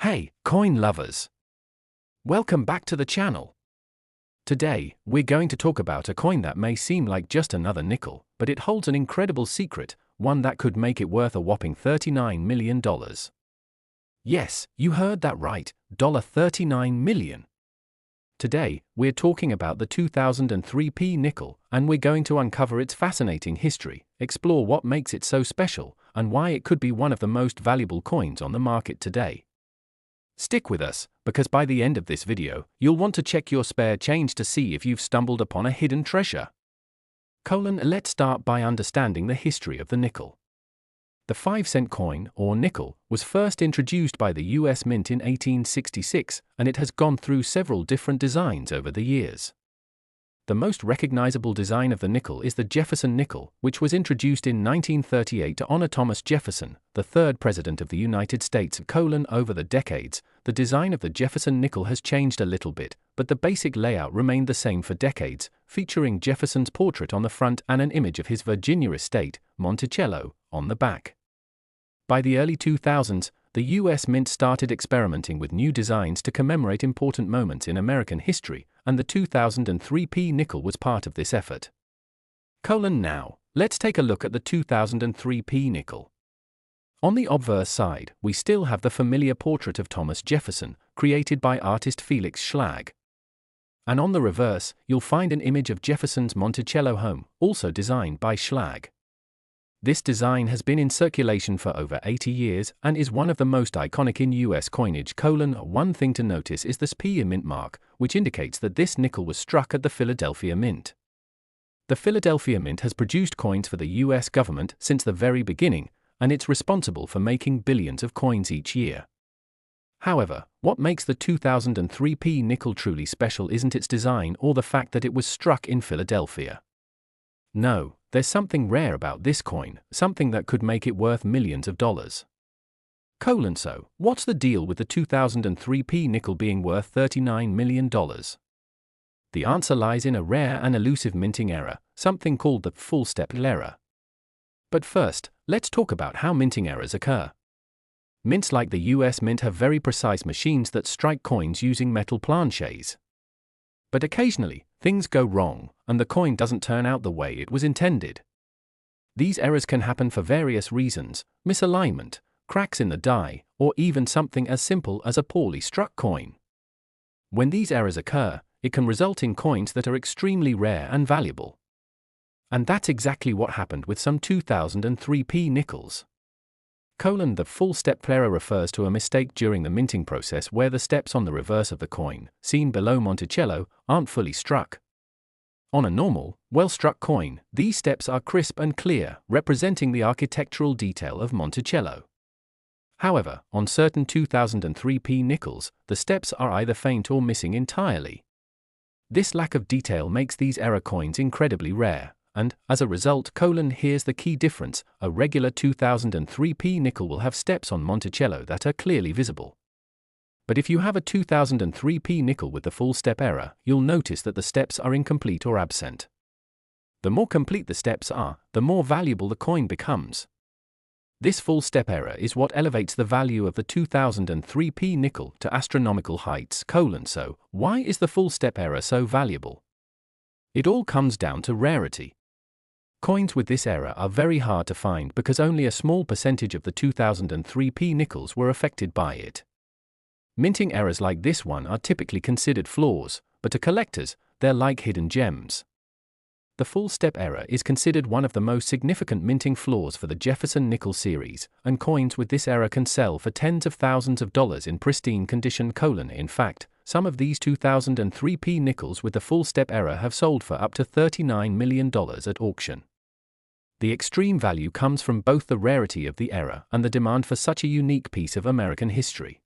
Hey, coin lovers! Welcome back to the channel. Today, we're going to talk about a coin that may seem like just another nickel, but it holds an incredible secret, one that could make it worth a whopping $39 million. Yes, you heard that right, $39 million. Today, we're talking about the 2003p nickel, and we're going to uncover its fascinating history, explore what makes it so special, and why it could be one of the most valuable coins on the market today. Stick with us, because by the end of this video, you'll want to check your spare change to see if you've stumbled upon a hidden treasure. Let's start by understanding the history of the nickel. The 5-cent coin, or nickel, was first introduced by the US Mint in 1866, and it has gone through several different designs over the years. The most recognizable design of the nickel is the Jefferson nickel, which was introduced in 1938 to honor Thomas Jefferson, the third president of the United States. Over the decades, the design of the Jefferson nickel has changed a little bit, but the basic layout remained the same for decades, featuring Jefferson's portrait on the front and an image of his Virginia estate, Monticello, on the back. By the early 2000s, the US Mint started experimenting with new designs to commemorate important moments in American history, and the 2003p nickel was part of this effort. Now, let's take a look at the 2003p nickel. On the obverse side, we still have the familiar portrait of Thomas Jefferson, created by artist Felix Schlag. And on the reverse, you'll find an image of Jefferson's Monticello home, also designed by Schlag. This design has been in circulation for over 80 years and is one of the most iconic in US coinage. One thing to notice is the SPIA mint mark, which indicates that this nickel was struck at the Philadelphia Mint. The Philadelphia Mint has produced coins for the US government since the very beginning, and it's responsible for making billions of coins each year. However, what makes the 2003p nickel truly special isn't its design or the fact that it was struck in Philadelphia. No, there's something rare about this coin, something that could make it worth millions of dollars. So, what's the deal with the 2003p nickel being worth $39 million? The answer lies in a rare and elusive minting error, something called the full-step error. But first, let's talk about how minting errors occur. Mints like the US Mint have very precise machines that strike coins using metal planchets. But occasionally, things go wrong, and the coin doesn't turn out the way it was intended. These errors can happen for various reasons: misalignment, cracks in the die, or even something as simple as a poorly struck coin. When these errors occur, it can result in coins that are extremely rare and valuable. And that's exactly what happened with some 2003p nickels. The full-step error refers to a mistake during the minting process where the steps on the reverse of the coin, seen below Monticello, aren't fully struck. On a normal, well-struck coin, these steps are crisp and clear, representing the architectural detail of Monticello. However, on certain 2003p nickels, the steps are either faint or missing entirely. This lack of detail makes these error coins incredibly rare. And, as a result, here's the key difference: a regular 2003p nickel will have steps on Monticello that are clearly visible. But if you have a 2003p nickel with the full-step error, you'll notice that the steps are incomplete or absent. The more complete the steps are, the more valuable the coin becomes. This full-step error is what elevates the value of the 2003p nickel to astronomical heights. So, why is the full-step error so valuable? It all comes down to rarity. Coins with this error are very hard to find because only a small percentage of the 2003p nickels were affected by it. Minting errors like this one are typically considered flaws, but to collectors, they're like hidden gems. The full-step error is considered one of the most significant minting flaws for the Jefferson nickel series, and coins with this error can sell for tens of thousands of dollars in pristine condition. In fact, some of these 2003p nickels with the full-step error have sold for up to $39 million at auction. The extreme value comes from both the rarity of the error and the demand for such a unique piece of American history.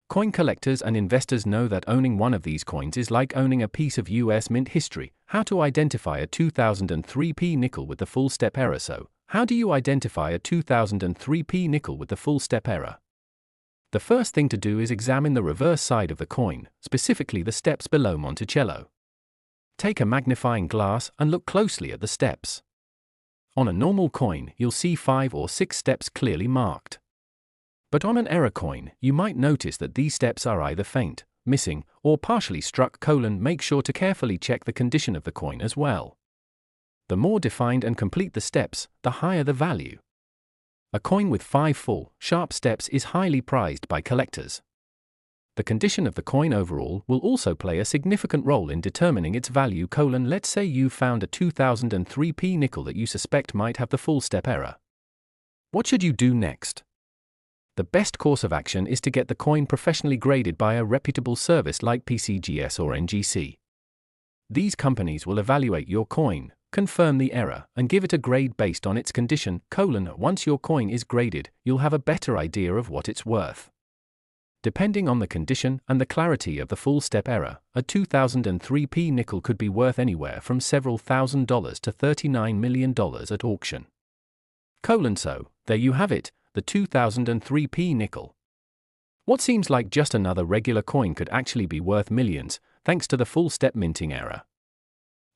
Coin collectors and investors know that owning one of these coins is like owning a piece of US Mint history. How to identify a 2003p nickel with the full-step error? So, how do you identify a 2003p nickel with the full-step error? The first thing to do is examine the reverse side of the coin, specifically the steps below Monticello. Take a magnifying glass and look closely at the steps. On a normal coin, you'll see 5 or 6 steps clearly marked. But on an error coin, you might notice that these steps are either faint, missing, or partially struck. Make sure to carefully check the condition of the coin as well. The more defined and complete the steps, the higher the value. A coin with 5 full, sharp steps is highly prized by collectors. The condition of the coin overall will also play a significant role in determining its value. Let's say you found a 2003p nickel that you suspect might have the full step error. What should you do next? The best course of action is to get the coin professionally graded by a reputable service like PCGS or NGC. These companies will evaluate your coin, confirm the error, and give it a grade based on its condition. Once your coin is graded, you'll have a better idea of what it's worth. Depending on the condition and the clarity of the full step error, a 2003p nickel could be worth anywhere from several $1,000s to $39 million at auction. So, there you have it, the 2003p nickel. What seems like just another regular coin could actually be worth millions, thanks to the full step minting error.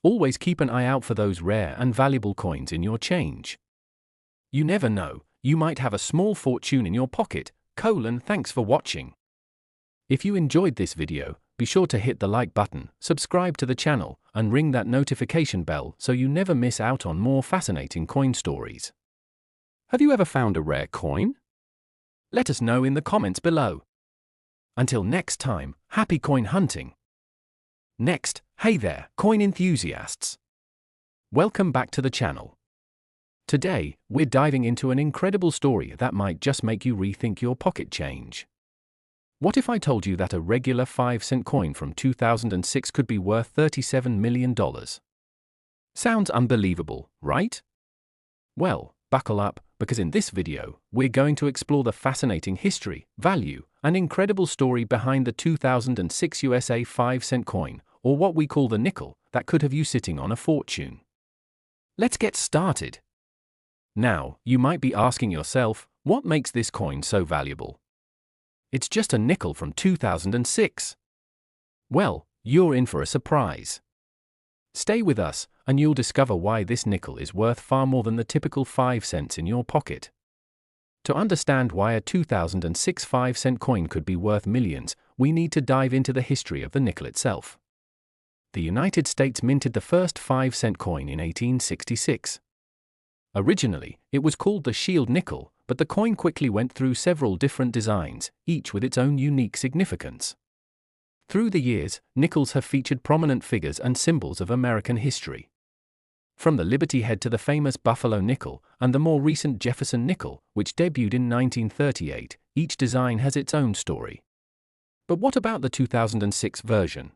Always keep an eye out for those rare and valuable coins in your change. You never know, you might have a small fortune in your pocket. Thanks for watching. If you enjoyed this video, be sure to hit the like button, subscribe to the channel, and ring that notification bell so you never miss out on more fascinating coin stories. Have you ever found a rare coin? Let us know in the comments below. Until next time, happy coin hunting. Next, hey there, coin enthusiasts. Welcome back to the channel. Today, we're diving into an incredible story that might just make you rethink your pocket change. What if I told you that a regular 5-cent coin from 2006 could be worth $37 million? Sounds unbelievable, right? Well, buckle up, because in this video, we're going to explore the fascinating history, value, and incredible story behind the 2006 USA 5-cent coin, or what we call the nickel, that could have you sitting on a fortune. Let's get started. Now, you might be asking yourself, what makes this coin so valuable? It's just a nickel from 2006. Well, you're in for a surprise. Stay with us, and you'll discover why this nickel is worth far more than the typical 5 cents in your pocket. To understand why a 2006 5-cent coin could be worth millions, we need to dive into the history of the nickel itself. The United States minted the first 5-cent coin in 1866. Originally, it was called the Shield nickel, but the coin quickly went through several different designs, each with its own unique significance. Through the years, nickels have featured prominent figures and symbols of American history. From the Liberty Head to the famous Buffalo nickel, and the more recent Jefferson nickel, which debuted in 1938, each design has its own story. But what about the 2006 version?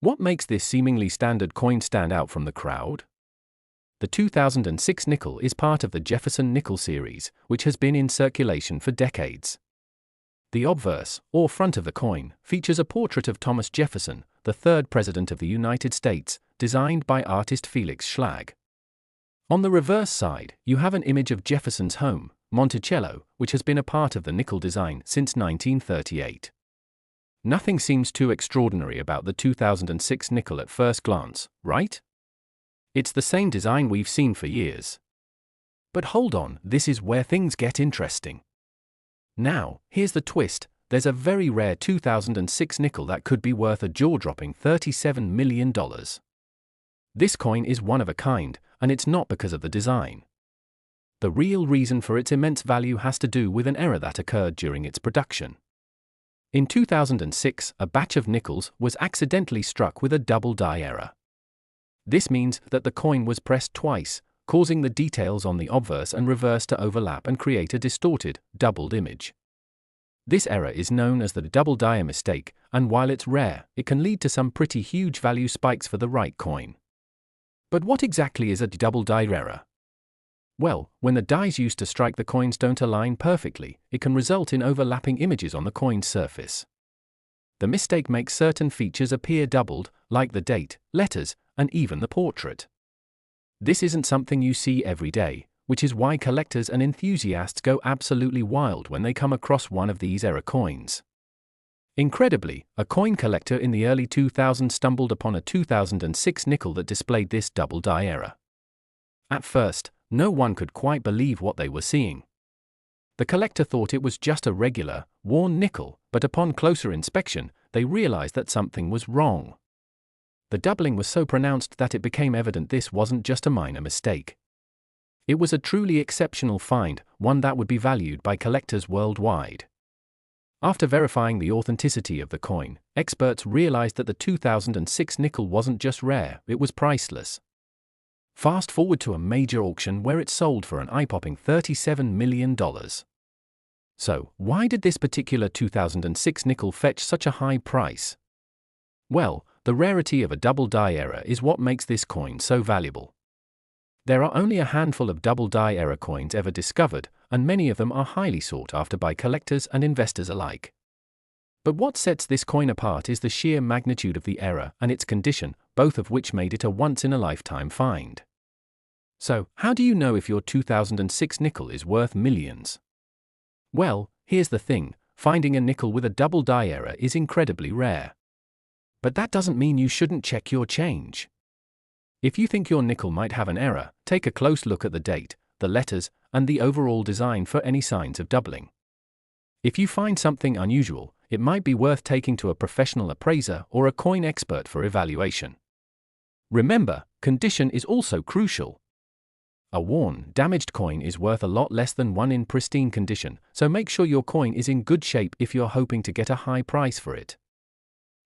What makes this seemingly standard coin stand out from the crowd? The 2006 nickel is part of the Jefferson nickel series, which has been in circulation for decades. The obverse, or front of the coin, features a portrait of Thomas Jefferson, the third President of the United States, designed by artist Felix Schlag. On the reverse side, you have an image of Jefferson's home, Monticello, which has been a part of the nickel design since 1938. Nothing seems too extraordinary about the 2006 nickel at first glance, right? It's the same design we've seen for years. But hold on, this is where things get interesting. Now, here's the twist, there's a very rare 2006 nickel that could be worth a jaw-dropping $37 million. This coin is one of a kind, and it's not because of the design. The real reason for its immense value has to do with an error that occurred during its production. In 2006, a batch of nickels was accidentally struck with a double die error. This means that the coin was pressed twice, causing the details on the obverse and reverse to overlap and create a distorted, doubled image. This error is known as the double die mistake, and while it's rare, it can lead to some pretty huge value spikes for the right coin. But what exactly is a double die error? Well, when the dies used to strike the coins don't align perfectly, it can result in overlapping images on the coin's surface. The mistake makes certain features appear doubled, like the date, letters, and even the portrait. This isn't something you see every day, which is why collectors and enthusiasts go absolutely wild when they come across one of these error coins. Incredibly, a coin collector in the early 2000s stumbled upon a 2006 nickel that displayed this double die error. At first, no one could quite believe what they were seeing. The collector thought it was just a regular, worn nickel, but upon closer inspection, they realized that something was wrong. The doubling was so pronounced that it became evident this wasn't just a minor mistake. It was a truly exceptional find, one that would be valued by collectors worldwide. After verifying the authenticity of the coin, experts realized that the 2006 nickel wasn't just rare, it was priceless. Fast forward to a major auction where it sold for an eye-popping $37 million. So, why did this particular 2006 nickel fetch such a high price? Well, the rarity of a double die error is what makes this coin so valuable. There are only a handful of double die error coins ever discovered, and many of them are highly sought after by collectors and investors alike. But what sets this coin apart is the sheer magnitude of the error and its condition, both of which made it a once-in-a-lifetime find. So, how do you know if your 2006 nickel is worth millions? Well, here's the thing, finding a nickel with a double die error is incredibly rare. But that doesn't mean you shouldn't check your change. If you think your nickel might have an error, take a close look at the date, the letters, and the overall design for any signs of doubling. If you find something unusual, it might be worth taking to a professional appraiser or a coin expert for evaluation. Remember, condition is also crucial. A worn, damaged coin is worth a lot less than one in pristine condition, so make sure your coin is in good shape if you're hoping to get a high price for it.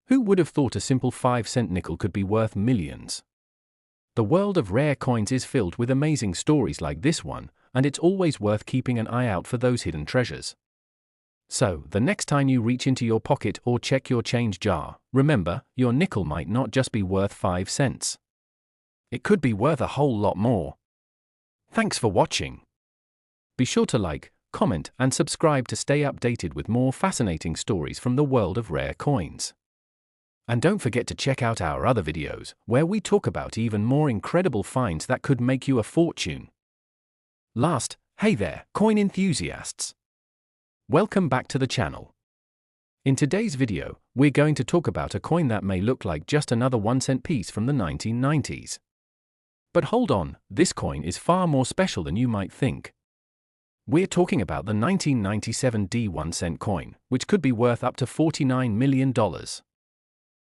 Who would have thought a simple 5-cent nickel could be worth millions? The world of rare coins is filled with amazing stories like this one, and it's always worth keeping an eye out for those hidden treasures. So, the next time you reach into your pocket or check your change jar, remember, your nickel might not just be worth 5 cents. It could be worth a whole lot more. Thanks for watching. Be sure to like, comment, and subscribe to stay updated with more fascinating stories from the world of rare coins. And don't forget to check out our other videos, where we talk about even more incredible finds that could make you a fortune. Last, hey there, coin enthusiasts! Welcome back to the channel. In today's video, we're going to talk about a coin that may look like just another 1-cent piece from the 1990s. But hold on, this coin is far more special than you might think. We're talking about the 1997 D 1-cent coin, which could be worth up to $49 million.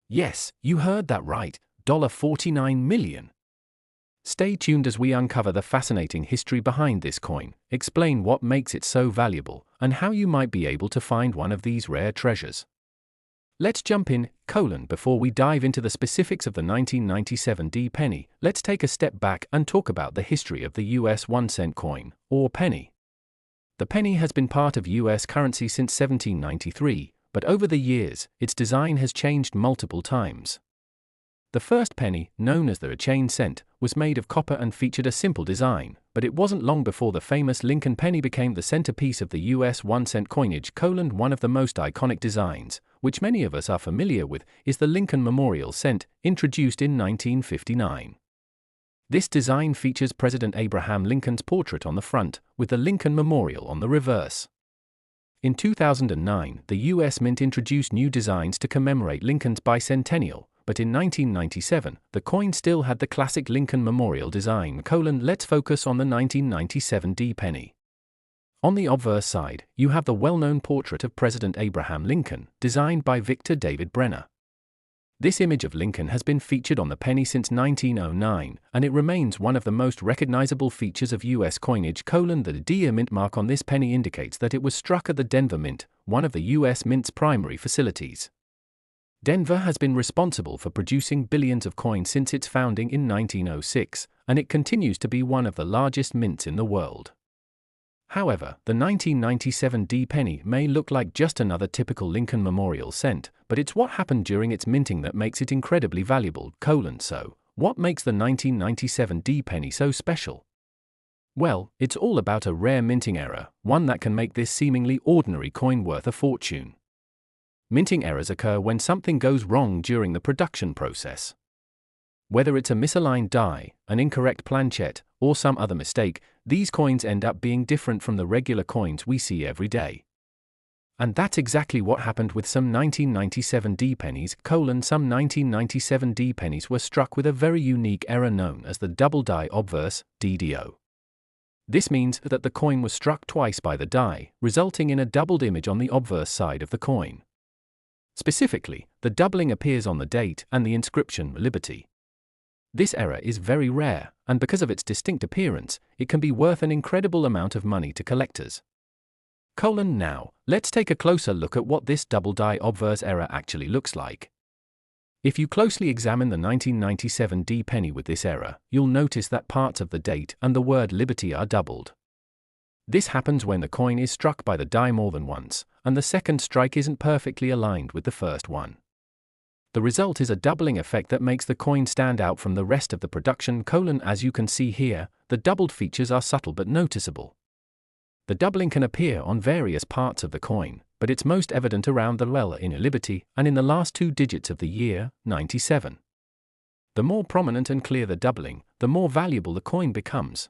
Yes, you heard that right, $49 million. Stay tuned as we uncover the fascinating history behind this coin, explain what makes it so valuable, and how you might be able to find one of these rare treasures. Let's jump in, before we dive into the specifics of the 1997 D penny, let's take a step back and talk about the history of the US 1-cent coin, or penny. The penny has been part of US currency since 1793, but over the years, its design has changed multiple times. The first penny, known as the chain cent, was made of copper and featured a simple design, but it wasn't long before the famous Lincoln penny became the centerpiece of the US 1-cent coinage. One of the most iconic designs, which many of us are familiar with, is the Lincoln Memorial Cent, introduced in 1959. This design features President Abraham Lincoln's portrait on the front, with the Lincoln Memorial on the reverse. In 2009, the US Mint introduced new designs to commemorate Lincoln's bicentennial, but in 1997, the coin still had the classic Lincoln Memorial design. Let's focus on the 1997 D penny. On the obverse side, you have the well-known portrait of President Abraham Lincoln, designed by Victor David Brenner. This image of Lincoln has been featured on the penny since 1909, and it remains one of the most recognizable features of US coinage. The D mint mark on this penny indicates that it was struck at the Denver Mint, one of the US Mint's primary facilities. Denver has been responsible for producing billions of coins since its founding in 1906, and it continues to be one of the largest mints in the world. However, the 1997 D penny may look like just another typical Lincoln Memorial cent, but it's what happened during its minting that makes it incredibly valuable. So, what makes the 1997 D penny so special? Well, it's all about a rare minting error, one that can make this seemingly ordinary coin worth a fortune. Minting errors occur when something goes wrong during the production process. Whether it's a misaligned die, an incorrect planchet, or some other mistake, these coins end up being different from the regular coins we see every day. And that's exactly what happened with some 1997 D pennies. Some 1997 D pennies were struck with a very unique error known as the double die obverse, DDO. This means that the coin was struck twice by the die, resulting in a doubled image on the obverse side of the coin. Specifically, the doubling appears on the date and the inscription Liberty. This error is very rare, and because of its distinct appearance, it can be worth an incredible amount of money to collectors. Now, let's take a closer look at what this double die obverse error actually looks like. If you closely examine the 1997 D penny with this error, you'll notice that parts of the date and the word Liberty are doubled. This happens when the coin is struck by the die more than once, and the second strike isn't perfectly aligned with the first one. The result is a doubling effect that makes the coin stand out from the rest of the production. As you can see here, the doubled features are subtle but noticeable. The doubling can appear on various parts of the coin, but it's most evident around the L in Liberty and in the last two digits of the year, 97. The more prominent and clear the doubling, the more valuable the coin becomes.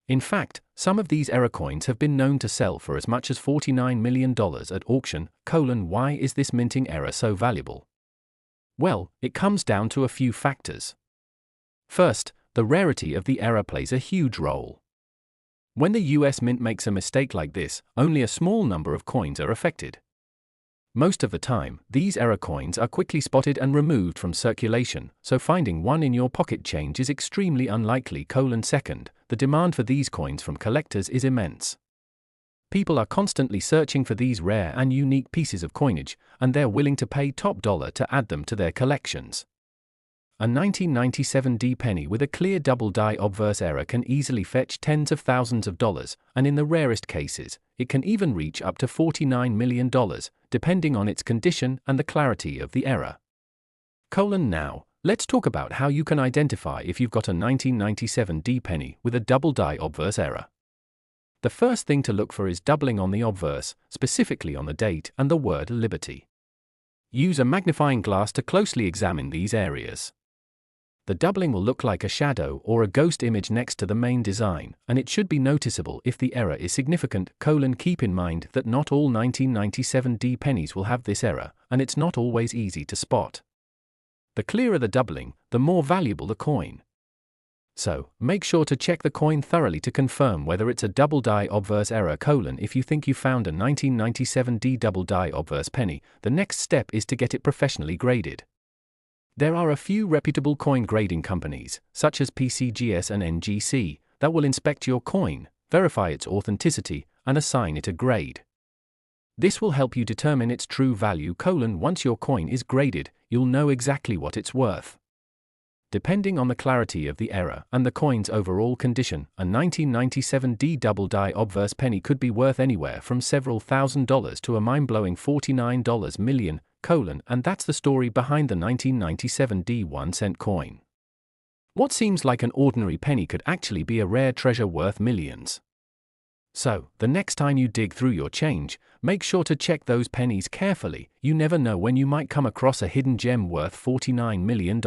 In fact, some of these error coins have been known to sell for as much as $49 million at auction. Why is this minting error so valuable? Well, it comes down to a few factors. First, the rarity of the error plays a huge role. When the US Mint makes a mistake like this, only a small number of coins are affected. Most of the time, these error coins are quickly spotted and removed from circulation, so finding one in your pocket change is extremely unlikely. Second, the demand for these coins from collectors is immense. People are constantly searching for these rare and unique pieces of coinage, and they're willing to pay top dollar to add them to their collections. A 1997 D penny with a clear double die obverse error can easily fetch tens of thousands of dollars, and in the rarest cases, it can even reach up to $49 million, depending on its condition and the clarity of the error. Now, let's talk about how you can identify if you've got a 1997 D penny with a double die obverse error. The first thing to look for is doubling on the obverse, specifically on the date and the word Liberty. Use a magnifying glass to closely examine these areas. The doubling will look like a shadow or a ghost image next to the main design, and it should be noticeable if the error is significant. Keep in mind that not all 1997 D pennies will have this error, and it's not always easy to spot. The clearer the doubling, the more valuable the coin. So, make sure to check the coin thoroughly to confirm whether it's a double die obverse error. If you think you found a 1997 D double die obverse penny, the next step is to get it professionally graded. There are a few reputable coin grading companies, such as PCGS and NGC, that will inspect your coin, verify its authenticity, and assign it a grade. This will help you determine its true value. Once your coin is graded, you'll know exactly what it's worth. Depending on the clarity of the error and the coin's overall condition, a 1997 D double die obverse penny could be worth anywhere from several $1,000s to a mind-blowing $49 million. And that's the story behind the 1997 D 1-cent coin. What seems like an ordinary penny could actually be a rare treasure worth millions. So, the next time you dig through your change, make sure to check those pennies carefully. You never know when you might come across a hidden gem worth $49 million.